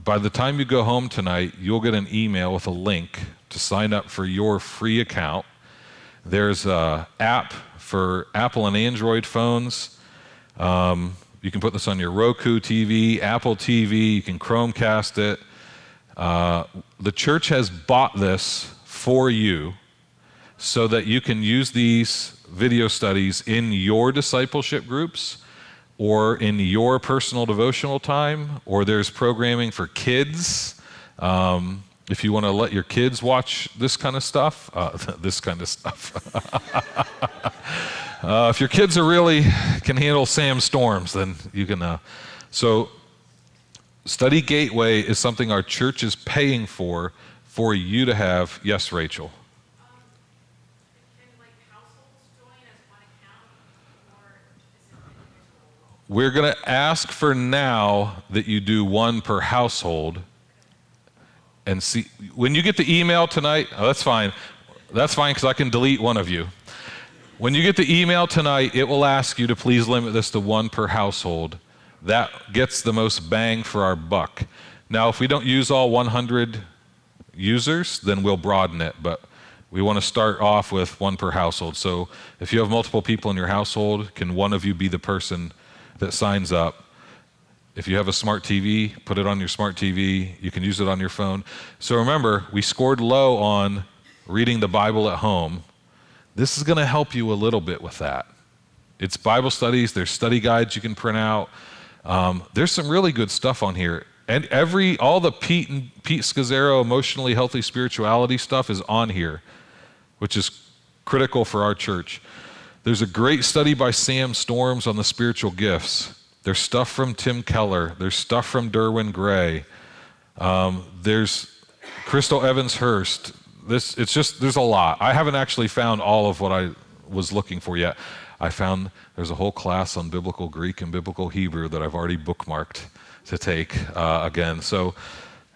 the time you go home tonight, you'll get an email with a link to sign up for your free account. There's an app for Apple and Android phones. You can put this on your Roku TV, Apple TV, you can Chromecast it. The church has bought this for you so that you can use these video studies in your discipleship groups or in your personal devotional time, or there's programming for kids. If you want to let your kids watch this kind of stuff, if your kids can handle Sam Storms, then you can. So Study Gateway is something our church is paying for you to have. Yes, Rachel. Can households join as one account, or is it individual? We're going to ask for now that you do one per household. And see, when you get the email tonight, that's fine. That's fine because I can delete one of you. When you get the email tonight, it will ask you to please limit this to one per household. That gets the most bang for our buck. Now, if we don't use all 100 users, then we'll broaden it, but we want to start off with one per household. So if you have multiple people in your household, can one of you be the person that signs up? If you have a smart TV, put it on your smart TV. You can use it on your phone. So remember, we scored low on reading the Bible at home. This is going to help you a little bit with that. It's Bible studies. There's study guides you can print out. There's some really good stuff on here. And all the Pete Scazzaro emotionally healthy spirituality stuff is on here, which is critical for our church. There's a great study by Sam Storms on the spiritual gifts. There's stuff from Tim Keller. There's stuff from Derwin Gray. There's Crystal Evans Hurst. There's a lot. I haven't actually found all of what I was looking for yet. I found there's a whole class on biblical Greek and biblical Hebrew that I've already bookmarked to take again. So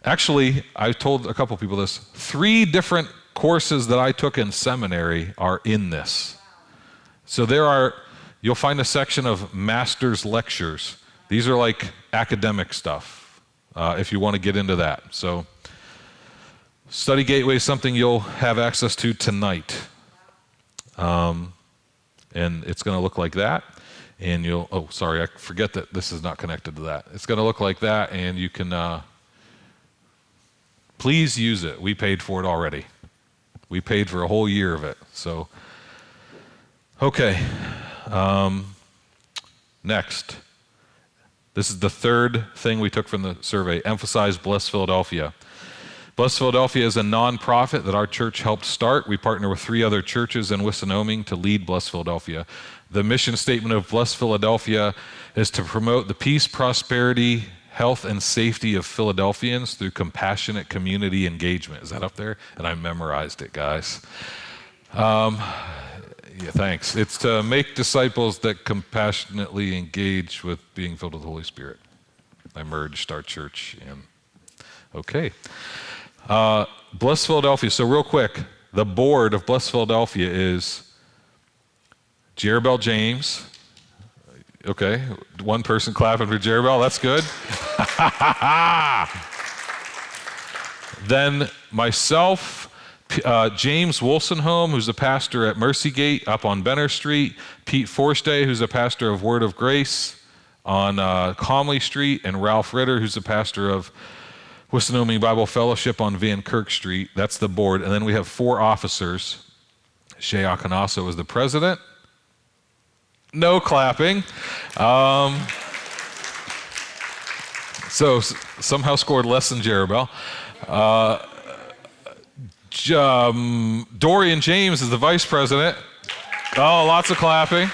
actually, I told a couple people this. 3 different courses that I took in seminary are in this. So you'll find a section of master's lectures. These are like academic stuff, if you want to get into that. So Study Gateway is something you'll have access to tonight. And it's going to look like that. And I forget that this is not connected to that. It's going to look like that, and you can Please use it. We paid for it already. We paid for a whole year of it. So, okay. Next. This is the third thing we took from the survey. Emphasize Bless Philadelphia. Bless Philadelphia is a nonprofit that our church helped start. We partner with 3 other churches in Wissinoming to lead Bless Philadelphia. The mission statement of Bless Philadelphia is to promote the peace, prosperity, health, and safety of Philadelphians through compassionate community engagement. Is that up there? And I memorized it, guys. Yeah, thanks. It's to make disciples that compassionately engage with being filled with the Holy Spirit. I merged our church in. Okay. Bless Philadelphia. So real quick, the board of Bless Philadelphia is Jerabel James. Okay, one person clapping for Jerabel. That's good. Then myself, James Wolstenholme, who's a pastor at Mercy Gate up on Benner Street, Pete Forstay, who's a pastor of Word of Grace on Comley Street, and Ralph Ritter, who's a pastor of Wissinoming Bible Fellowship on Van Kirk Street. That's the board. And then we have 4 officers. Shea Akanaso is the president. No clapping. So somehow scored less than Jerabel. Dorian James is the vice president. Oh, lots of clapping.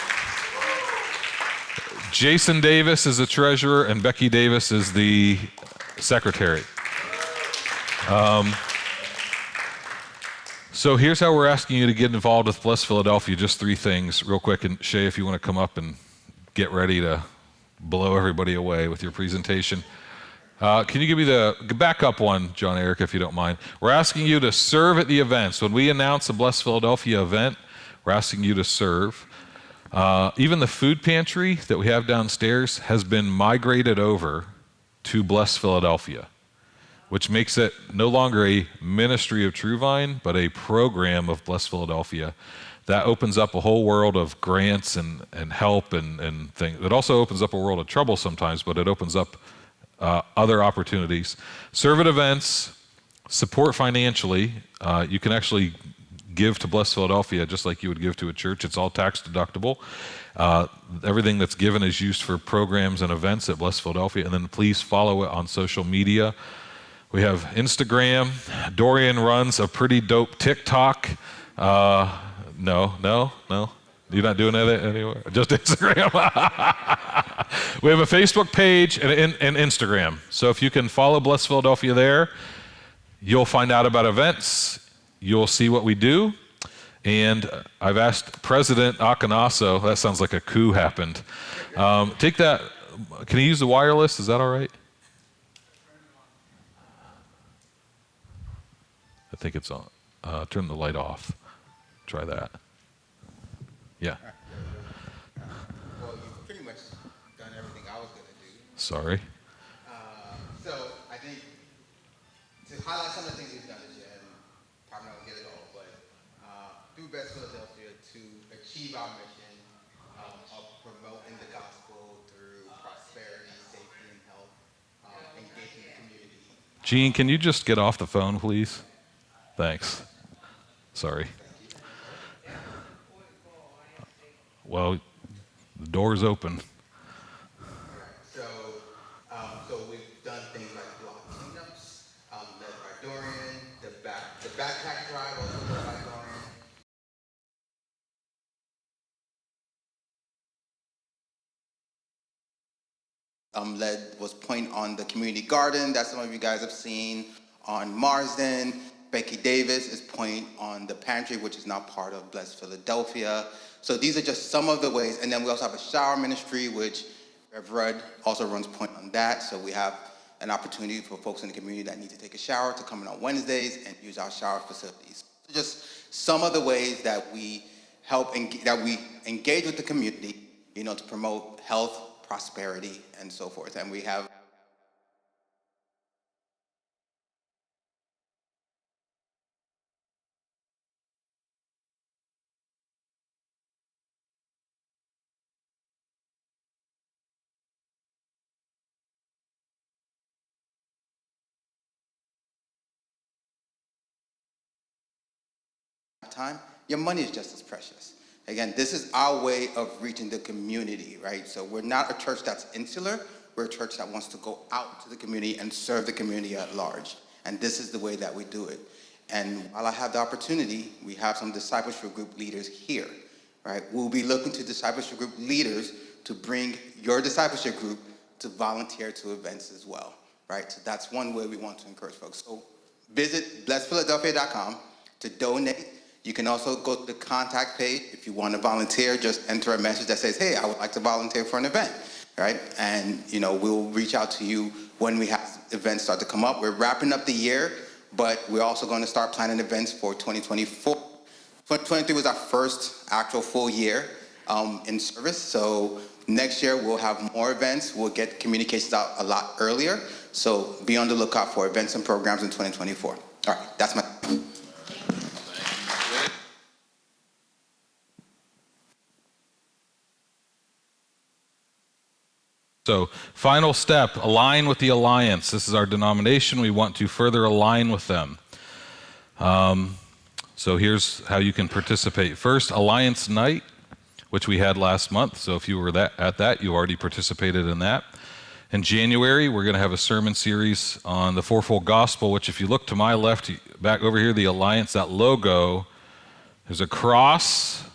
Jason Davis is the treasurer, and Becky Davis is the secretary. So here's how we're asking you to get involved with Bless Philadelphia. Just 3 things real quick. And Shay, if you want to come up and get ready to blow everybody away with your presentation. Can you give me the backup one, John Eric, if you don't mind? We're asking you to serve at the events. When we announce a Bless Philadelphia event, we're asking you to serve. Even the food pantry that we have downstairs has been migrated over to Bless Philadelphia, which makes it no longer a ministry of True Vine, but a program of Bless Philadelphia. That opens up a whole world of grants and help and things. It also opens up a world of trouble sometimes, but it opens up other opportunities. Serve at events, support financially. You can actually give to Bless Philadelphia just like you would give to a church. It's all tax deductible. Everything that's given is used for programs and events at Bless Philadelphia. And then please follow it on social media. We have Instagram. Dorian runs a pretty dope TikTok. No. You're not doing that anywhere? Just Instagram. We have a Facebook page and Instagram. So if you can follow Bless Philadelphia there, you'll find out about events. You'll see what we do. And I've asked President Akanaso, that sounds like a coup happened. Take that, can you use the wireless? Is that all right? I think it's on. Turn the light off. Try that. Yeah. Well, you've pretty much done everything I was going to do. Sorry. So I think to highlight some of the things we've done this year, and probably not going to get it all, but through Best Philadelphia to achieve our mission of promoting the gospel through prosperity, safety, and health, engaging the community. Gene, can you just get off the phone, please? Thanks. Sorry. Well, the door's open. So we've done things like block cleanups, led by Dorian, the backpack drive also led by Dorian. Was Point on the community garden that some of you guys have seen on Marsden. Becky Davis is Point on the pantry, which is now part of Bless Philadelphia. So these are just some of the ways. And then we also have a shower ministry, which Rev Rudd also runs Point on that. So we have an opportunity for folks in the community that need to take a shower to come in on Wednesdays and use our shower facilities. So just some of the ways that we engage with the community, to promote health, prosperity, and so forth. And we have time, your money is just as precious. Again, this is our way of reaching the community, right? So we're not a church that's insular. We're a church that wants to go out to the community and serve the community at large. And this is the way that we do it. And while I have the opportunity, we have some discipleship group leaders here, right? We'll be looking to discipleship group leaders to bring your discipleship group to volunteer to events as well, right? So that's one way we want to encourage folks. So visit blessphiladelphia.com to donate. You can also go to the contact page. If you want to volunteer, just enter a message that says, hey, I would like to volunteer for an event, right? And, we'll reach out to you when we have events start to come up. We're wrapping up the year, but we're also going to start planning events for 2024. 2023 was our first actual full year in service. So next year we'll have more events. We'll get communications out a lot earlier. So be on the lookout for events and programs in 2024. All right, that's my... So, final step, align with the Alliance. This is our denomination. We want to further align with them. So here's how you can participate. First, Alliance Night, which we had last month. So if you were at that, you already participated in that. In January, we're going to have a sermon series on the fourfold gospel, which if you look to my left, back over here, the Alliance, that logo, there's a cross,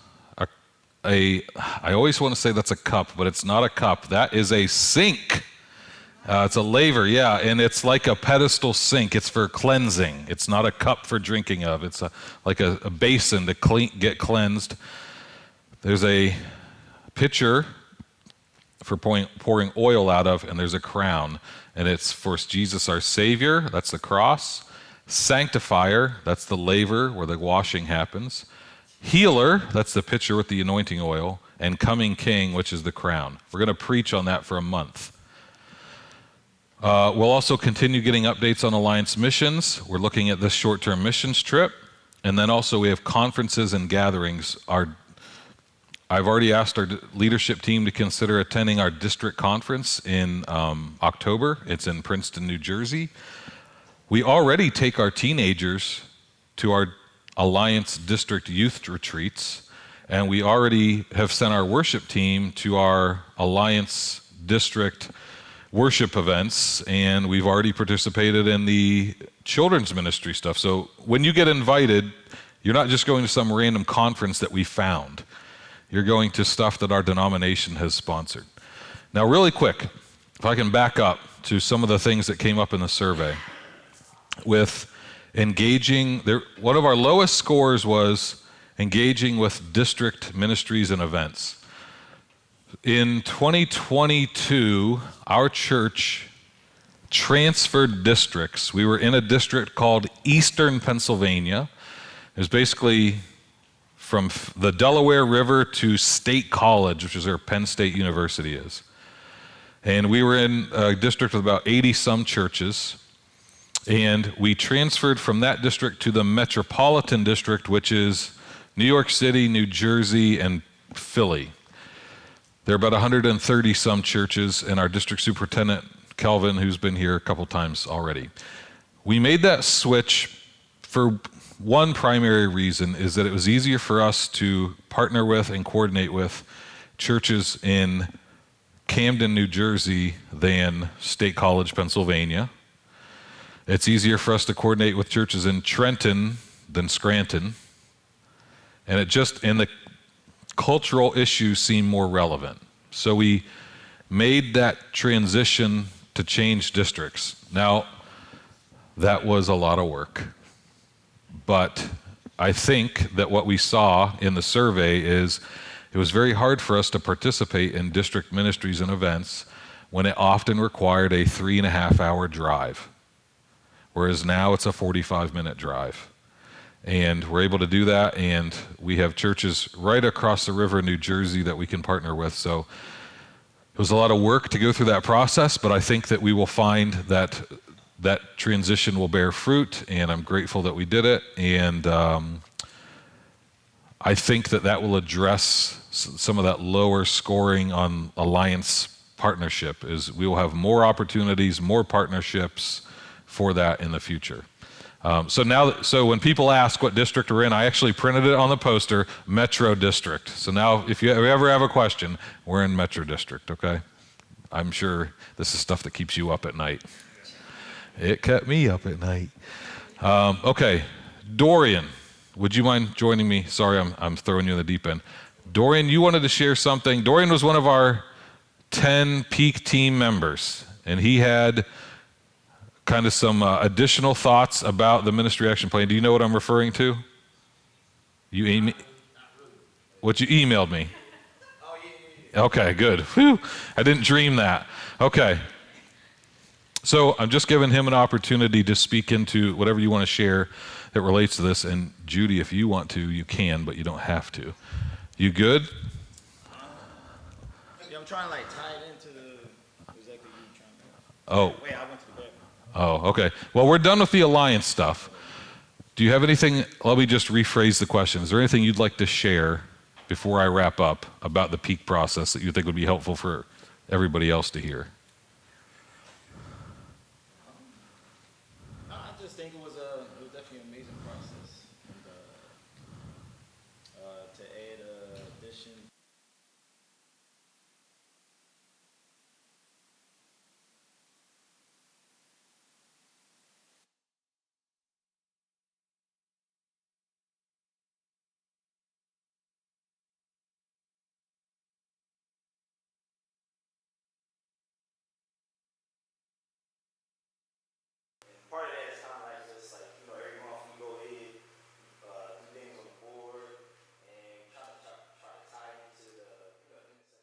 I always want to say that's a cup, but it's not a cup. That is a sink. It's a laver, yeah, and it's like a pedestal sink. It's for cleansing. It's not a cup for drinking of. It's like a basin to get cleansed. There's a pitcher for pouring oil out of, and there's a crown, and it's for Jesus our Savior. That's the cross. Sanctifier, that's the laver where the washing happens. Healer, that's the pitcher with the anointing oil, and Coming King, which is the crown. We're going to preach on that for a month. We'll also continue getting updates on Alliance missions. We're looking at this short-term missions trip. And then also we have conferences and gatherings. I've already asked our leadership team to consider attending our district conference in October. It's in Princeton, New Jersey. We already take our teenagers to our Alliance District Youth Retreats, and we already have sent our worship team to our Alliance District worship events, and we've already participated in the children's ministry stuff. So when you get invited, you're not just going to some random conference that we found. You're going to stuff that our denomination has sponsored. Now, really quick, if I can back up to some of the things that came up in the survey with engaging, one of our lowest scores was engaging with district ministries and events. In 2022, our church transferred districts. We were in a district called Eastern Pennsylvania. It was basically from the Delaware River to State College, which is where Penn State University is. And we were in a district with about 80-some churches. And we transferred from that district to the Metropolitan District, which is New York City, New Jersey, and Philly. There are about 130-some churches, and our district superintendent, Kelvin, who's been here a couple times already. We made that switch for one primary reason, is that it was easier for us to partner with and coordinate with churches in Camden, New Jersey than State College, Pennsylvania. It's easier for us to coordinate with churches in Trenton than Scranton. And the cultural issues seem more relevant. So we made that transition to change districts. Now, that was a lot of work. But I think that what we saw in the survey is it was very hard for us to participate in district ministries and events when it often required a 3.5-hour drive. Whereas now it's a 45-minute drive. And we're able to do that, and we have churches right across the river in New Jersey that we can partner with. So it was a lot of work to go through that process, but I think that we will find that that transition will bear fruit, and I'm grateful that we did it. And I think that will address some of that lower scoring on Alliance partnership, is we will have more opportunities, more partnerships for that in the future. So when people ask what district we're in, I actually printed it on the poster, Metro District. So now if you ever have a question, we're in Metro District, okay? I'm sure this is stuff that keeps you up at night. It kept me up at night. Okay, Dorian, would you mind joining me? Sorry, I'm throwing you in the deep end. Dorian, you wanted to share something. Dorian was one of our 10 peak team members, and he had kind of some additional thoughts about the ministry action plan. Do you know what I'm referring to? What you emailed me? Okay, good. Whew, I didn't dream that. Okay. So I'm just giving him an opportunity to speak into whatever you want to share that relates to this. And Judy, if you want to, you can, but you don't have to. You good? Yeah, I'm trying to like tie it into the exactly you trying to. Oh. Wait, I went to the bathroom. Oh, okay. Well, we're done with the alliance stuff. Do you have anything? Let me just rephrase the question. Is there anything you'd like to share before I wrap up about the peak process that you think would be helpful for everybody else to hear? No, I just think it was definitely an amazing process. And, to add addition. Part of that is kind of like just like, every month we go ahead, do things on the board, and try to tie into the, intersection.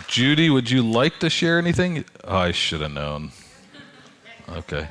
Judy, would you like to share anything? Oh, I should have known. Okay.